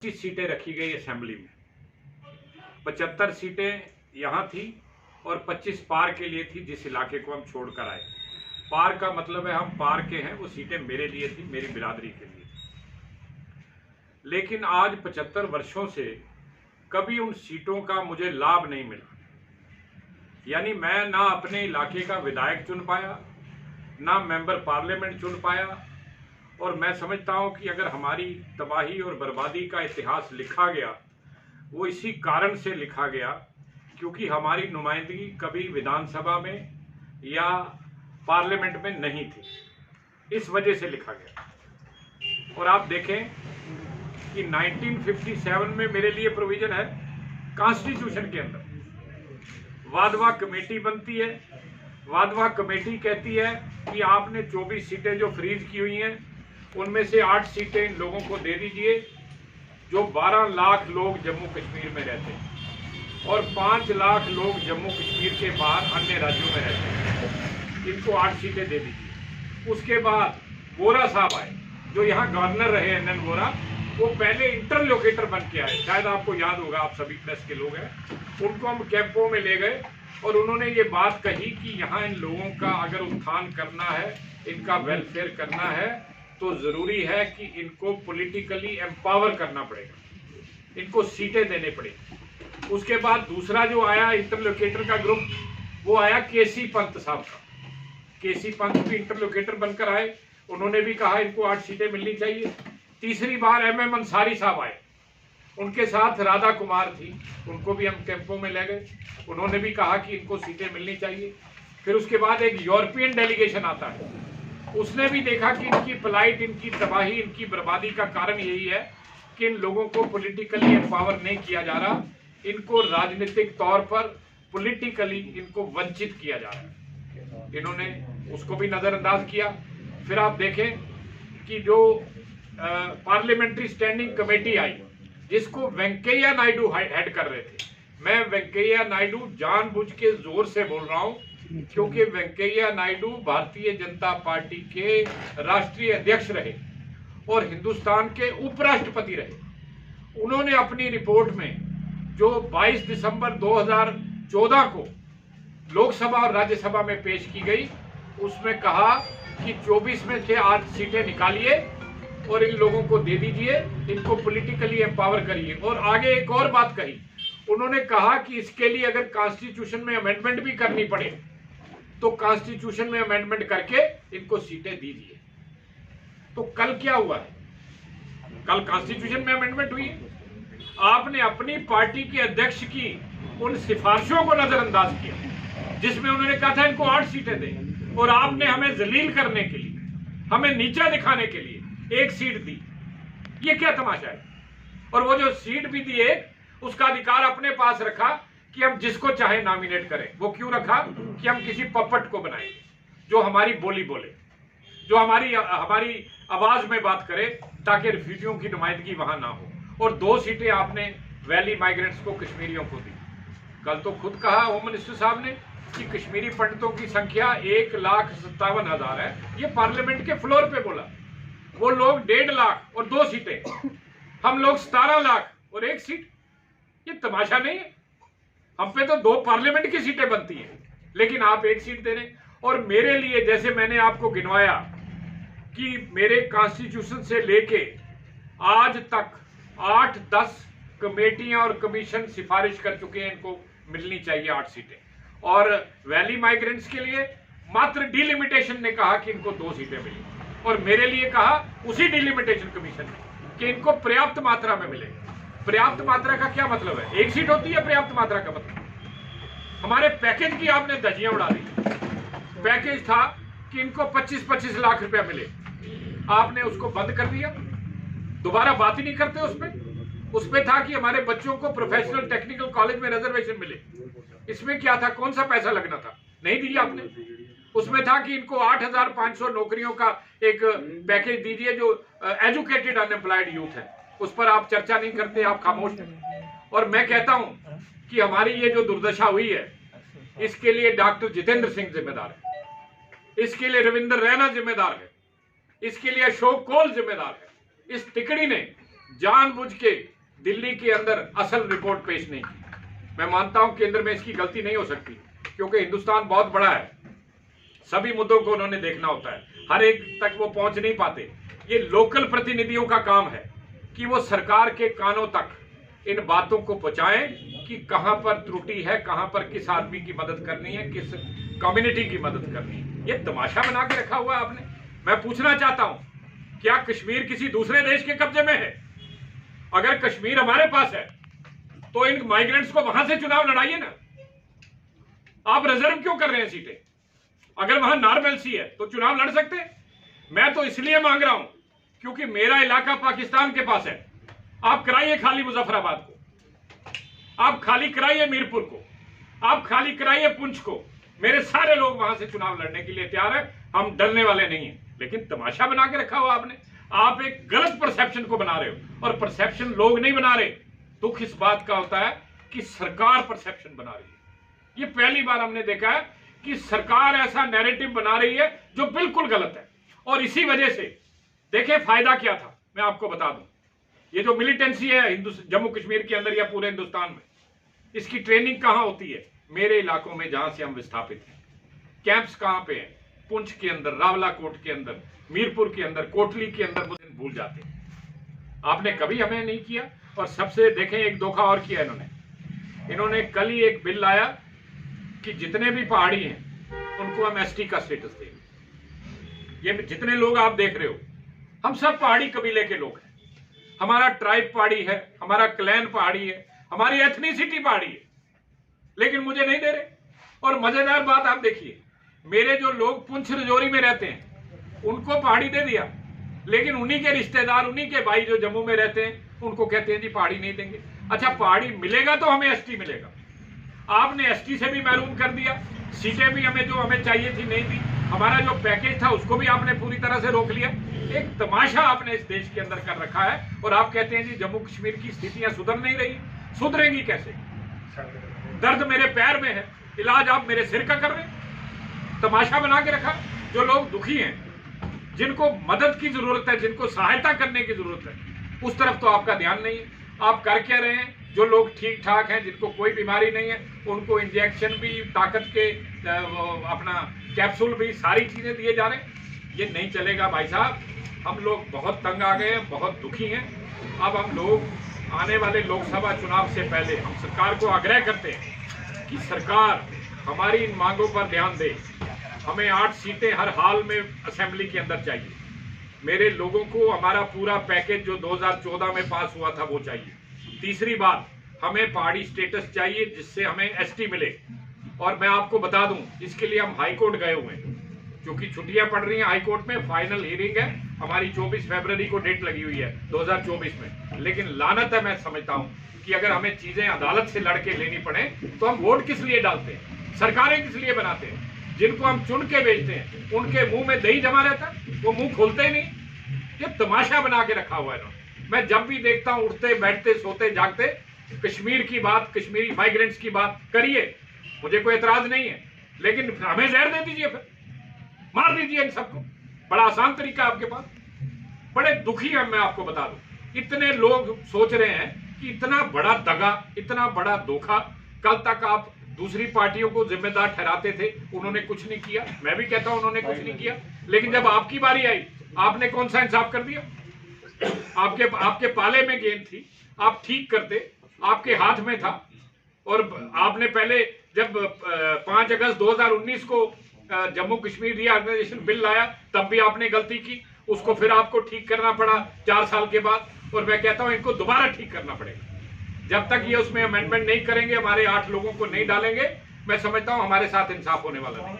25 सीटें रखी गई असेंबली में। 75 सीटें यहाँ थी और 25 पार के लिए थी, जिस इलाके को हम छोड़कर आए। पार का मतलब है हम पार के हैं, वो सीटें मेरे लिए थी, मेरी बिरादरी के लिए थी। लेकिन आज 75 वर्षों से कभी उन सीटों का मुझे लाभ नहीं मिला। यानी मैं ना अपने इलाके का विधायक चुन पाया, ना मेंबर पार्लियामेंट चुन पाया। और मैं समझता हूं कि अगर हमारी तबाही और बर्बादी का इतिहास लिखा गया, वो इसी कारण से लिखा गया क्योंकि हमारी नुमाइंदगी कभी विधानसभा में या पार्लियामेंट में नहीं थी। इस वजह से लिखा गया। और आप देखें कि 1957 में मेरे लिए प्रोविजन है कॉन्स्टिट्यूशन के अंदर, वादवा कमेटी बनती है। वादवा कमेटी कहती है कि आपने 24 सीटें जो फ्रीज की हुई हैं उनमें से 8 सीटें इन लोगों को दे दीजिए जो 12 लाख लोग जम्मू कश्मीर में रहते हैं और 5 लाख लोग जम्मू कश्मीर के बाहर अन्य राज्यों में रहते हैं। इनको 8 सीटें दे दीजिए। उसके बाद वोरा साहब आए, जो यहाँ गवर्नर रहे, NN वोरा। वो पहले इंटरलोकेटर बन के आए, शायद आपको याद होगा, आप सभी प्रेस के लोग हैं। उनको हम कैंपों में ले गए और उन्होंने ये बात कही कि यहाँ इन लोगों का अगर उत्थान करना है, इनका वेलफेयर करना है, तो जरूरी है कि इनको पॉलिटिकली एम्पावर करना पड़ेगा, इनको सीटें देने पड़ेगी। उसके बाद दूसरा जो आया इंटरलोकेटर का ग्रुप, वो आया केसी पंत साहब का। केसी पंत भी इंटरलोकेटर बनकर आए, उन्होंने भी कहा इनको 8 सीटें मिलनी चाहिए। तीसरी बार MM अंसारी साहब आए, उनके साथ राधा कुमार थी, उनको भी हम कैंपों में ले गए, उन्होंने भी कहा कि इनको सीटें मिलनी चाहिए। फिर उसके बाद एक यूरोपियन डेलीगेशन आता है, उसने भी देखा कि इनकी फ्लाइट, इनकी तबाही, इनकी बर्बादी का कारण यही है कि इन लोगों को पॉलिटिकली एम्पावर नहीं किया जा रहा, इनको राजनीतिक तौर पर पॉलिटिकली इनको वंचित किया जा रहा है। इन्होंने उसको भी नजरअंदाज किया। फिर आप देखें कि जो पार्लियामेंट्री स्टैंडिंग कमेटी आई, जिसको वेंकैया नायडू हेड कर रहे थे। मैं वेंकैया नायडू जानबूझ के जोर से बोल रहा हूं क्योंकि वेंकैया नायडू भारतीय जनता पार्टी के राष्ट्रीय अध्यक्ष रहे और हिंदुस्तान के उपराष्ट्रपति रहे। उन्होंने अपनी रिपोर्ट में जो 22 दिसंबर 2014 को लोकसभा और राज्यसभा में पेश की गई, उसमें कहा कि 24 में से 8 सीटें निकालिए और इन लोगों को दे दीजिए, इनको पॉलिटिकली एम्पावर करिए। और आगे एक और बात कही, उन्होंने कहा कि इसके लिए अगर कॉन्स्टिट्यूशन में अमेंडमेंट भी करनी पड़े तो कॉन्स्टिट्यूशन में अमेंडमेंट करके इनको सीटें दीजिए। तो कल क्या हुआ है? कल कॉन्स्टिट्यूशन में अमेंडमेंट हुई है। आपने अपनी पार्टी के अध्यक्ष की उन सिफारिशों को नजरअंदाज किया जिसमें उन्होंने कहा था इनको 8 सीटें दें, और आपने हमें जलील करने के लिए, हमें नीचा दिखाने के लिए 1 सीट दी। ये क्या तमाशा है? और वो जो सीट भी दी है उसका अधिकार अपने पास रखा कि हम जिसको चाहे नॉमिनेट करें। वो क्यों रखा? कि हम किसी पपट को बनाएंगे जो हमारी बोली बोले, जो हमारी आवाज में बात करे, ताकि रिफ्यूजियों की नुमाइंदगी वहां ना हो। और 2 सीटें आपने वैली माइग्रेंट्स को, कश्मीरियों को दी। कल तो खुद कहा होम मिनिस्टर साहब ने कि कश्मीरी पंडितों की संख्या 1,57,000 है। ये पार्लियामेंट के फ्लोर पे बोला। वो लोग 1.5 लाख और 2 सीटें, हम लोग 17 लाख और 1 सीट। ये तमाशा नहीं है? हम पे तो 2 पार्लियामेंट की सीटें बनती हैं, लेकिन आप 1 सीट दे रहे हैं। और मेरे लिए, जैसे मैंने आपको गिनवाया कि मेरे कॉन्स्टिट्यूशन से लेके आज तक 8-10 कमेटियां और कमीशन सिफारिश कर चुके हैं, इनको मिलनी चाहिए 8 सीटें। और वैली माइग्रेंट्स के लिए मात्र डिलिमिटेशन ने कहा कि इनको 2 सीटें मिली, और मेरे लिए कहा उसी डिलिमिटेशन कमीशन ने कि इनको पर्याप्त मात्रा में मिले। पर्याप्त मात्रा का क्या मतलब है? 1 सीट होती है पर्याप्त मात्रा का मतलब। हमारे पैकेज की आपने धज्जियां उड़ा दी। पैकेज था कि इनको 25-25 लाख रुपया मिले, आपने उसको बंद कर दिया, दोबारा बात ही नहीं करते उसमें था कि हमारे बच्चों को प्रोफेशनल टेक्निकल कॉलेज में रिजर्वेशन मिले। इसमें क्या था? कौन सा पैसा लगना था? नहीं दिया आपने। उसमें था कि इनको 8,500 नौकरियों का एक पैकेज दीजिए जो एजुकेटेड अनएम्प्लॉयड यूथ है। उस पर आप चर्चा नहीं करते, आप खामोश हैं। और मैं कहता हूं कि हमारी ये जो दुर्दशा हुई है, इसके लिए डॉक्टर जितेंद्र सिंह जिम्मेदार है, इसके लिए रविंद्र रैना जिम्मेदार है, इसके लिए अशोक कौल जिम्मेदार है। इस तिकड़ी ने जानबूझ के दिल्ली के अंदर असल रिपोर्ट पेश नहीं की। मैं मानता हूं केंद्र में इसकी गलती नहीं हो सकती, क्योंकि हिंदुस्तान बहुत बड़ा है, सभी मुद्दों को उन्होंने देखना होता है, हर एक तक वो पहुंच नहीं पाते। ये लोकल प्रतिनिधियों का काम है कि वो सरकार के कानों तक इन बातों को पहुंचाएं कि कहां पर त्रुटि है, कहां पर किस आदमी की मदद करनी है, किस कम्युनिटी की मदद करनी है। ये तमाशा बना के रखा हुआ है आपने। मैं पूछना चाहता हूं, क्या कश्मीर किसी दूसरे देश के कब्जे में है? अगर कश्मीर हमारे पास है तो इन माइग्रेंट्स को वहां से चुनाव लड़ाइए ना। आप रिजर्व क्यों कर रहे हैं सीटें? अगर वहां नॉर्मलसी है तो चुनाव लड़ सकते हैं। मैं तो इसलिए मांग रहा हूं क्योंकि मेरा इलाका पाकिस्तान के पास है। आप कराइए खाली मुजफ्फराबाद को, आप खाली कराइए मीरपुर को, आप खाली कराइए पुंछ को। मेरे सारे लोग वहां से चुनाव लड़ने के लिए तैयार है, हम डरने वाले नहीं हैं। लेकिन तमाशा बना के रखा हुआ आपने। आप एक गलत परसेप्शन को बना रहे हो, और परसेप्शन लोग नहीं बना रहे। दुख इस बात का होता है कि सरकार परसेप्शन बना रही है। ये पहली बार हमने देखा है कि सरकार ऐसा नैरेटिव बना रही है जो बिल्कुल गलत है। और इसी वजह से देखिए फायदा क्या था, मैं आपको बता दूं। ये जो मिलिटेंसी है जम्मू कश्मीर के अंदर या पूरे हिंदुस्तान में, इसकी ट्रेनिंग कहां होती है? मेरे इलाकों में जहां से हम विस्थापित हैं। कैंप्स कहां पे हैं? पुंछ के अंदर, रावलाकोट के अंदर, मीरपुर के अंदर, कोटली के अंदर। वो दिन भूल जाते हैं। आपने कभी हमें नहीं किया। और सबसे देखें, एक धोखा और किया इन्होंने कल ही एक बिल लाया कि जितने भी पहाड़ी हैं उनको हम एसटी का स्टेटस देंगे। ये जितने लोग आप देख रहे हो, हम सब पहाड़ी कबीले के लोग हैं। हमारा ट्राइब पहाड़ी है, हमारा क्लैन पहाड़ी है, हमारी एथनिसिटी पहाड़ी है, लेकिन मुझे नहीं दे रहे। और मजेदार बात आप देखिए, मेरे जो लोग पुंछ रजौरी में रहते हैं उनको पहाड़ी दे दिया, लेकिन उन्हीं के रिश्तेदार, उन्हीं के भाई जो जम्मू में रहते हैं उनको कहते हैं जी पहाड़ी नहीं देंगे। अच्छा, पहाड़ी मिलेगा तो हमें एसटी मिलेगा। आपने एसटी से भी महरूम कर दिया, सीटें भी हमें जो हमें चाहिए थी नहीं दी, हमारा जो पैकेज था उसको भी आपने पूरी तरह से रोक लिया। एक तमाशा आपने इस देश के अंदर कर रखा है। और आप कहते हैं जी जम्मू कश्मीर की स्थितियां सुधर नहीं रही। सुधरेंगी कैसे? दर्द मेरे पैर में है, इलाज आप मेरे सिर का कर रहे हैं। तमाशा बना के रखा। जो लोग दुखी हैं, जिनको मदद की जरूरत है, जिनको सहायता करने की जरूरत है, उस तरफ तो आपका ध्यान नहीं है। आप कर क्या रहे हैं? जो लोग ठीक ठाक हैं, जिनको कोई बीमारी नहीं है, उनको इंजेक्शन भी, ताकत के अपना कैप्सूल भी, सारी चीजें दिए जा रहे हैं। ये नहीं चलेगा भाई साहब। हम लोग बहुत तंग आ गए हैं, बहुत दुखी हैं। अब हम लोग आने वाले लोकसभा चुनाव से पहले हम सरकार को आग्रह करते हैं कि सरकार हमारी इन मांगों पर ध्यान दे। हमें 8 सीटें हर हाल में असेंबली के अंदर चाहिए। मेरे लोगों को हमारा पूरा पैकेज जो 2014 में पास हुआ था वो चाहिए। तीसरी बात, हमें पहाड़ी स्टेटस चाहिए जिससे हमें एसटी मिले। और मैं आपको बता दूं, इसके लिए हम हाई कोर्ट गए हुए हैं, क्योंकि छुट्टियां पड़ रही हैं। हाई कोर्ट में फाइनल हियरिंग है हमारी, 24 फरवरी को डेट लगी हुई है 2024 में। लेकिन लानत है, मैं समझता हूं कि अगर हमें चीजें अदालत से लड़के लेनी पड़े तो हम वोट किस लिए डालते हैं, सरकारें किस लिए बनाते हैं? जिनको हम चुन के भेजते हैं उनके मुंह में दही जमा रहता है, वो मुंह खोलते ही नहीं। ये तमाशा बना के रखा हुआ है इन्होंने। मैं जब भी देखता हूं, उठते बैठते सोते जागते कश्मीर की बात, कश्मीरी माइग्रेंट्स की बात करिए, मुझे कोई एतराज नहीं है, लेकिन हमें जहर दे दीजिए, फिर मार दीजिए इन सबको। बड़ा आसान तरीका आपके पास। बड़े दुखी हैं, मैं आपको बता दूं। इतने लोग सोच रहे हैं कि इतना बड़ा दगा, इतना बड़ा धोखा। कल तक आप दूसरी पार्टियों को जिम्मेदार ठहराते थे, उन्होंने कुछ नहीं किया। मैं भी कहता हूं उन्होंने कुछ नहीं किया, लेकिन जब आपकी बारी आई, आपने कौन सा इंसाफ कर दिया? आपके पाले में गेंद थी, आप ठीक करते, आपके हाथ में था। और आपने पहले जब 5 अगस्त 2019 को जम्मू कश्मीर रीऑर्गेनाइजेशन बिल लाया, तब भी आपने गलती की, उसको फिर आपको ठीक करना पड़ा 4 साल के बाद। और मैं कहता हूं इनको दोबारा ठीक करना पड़ेगा। जब तक ये उसमें अमेंडमेंट नहीं करेंगे, हमारे 8 लोगों को नहीं डालेंगे, मैं समझता हूं हमारे साथ इंसाफ होने वाला नहीं।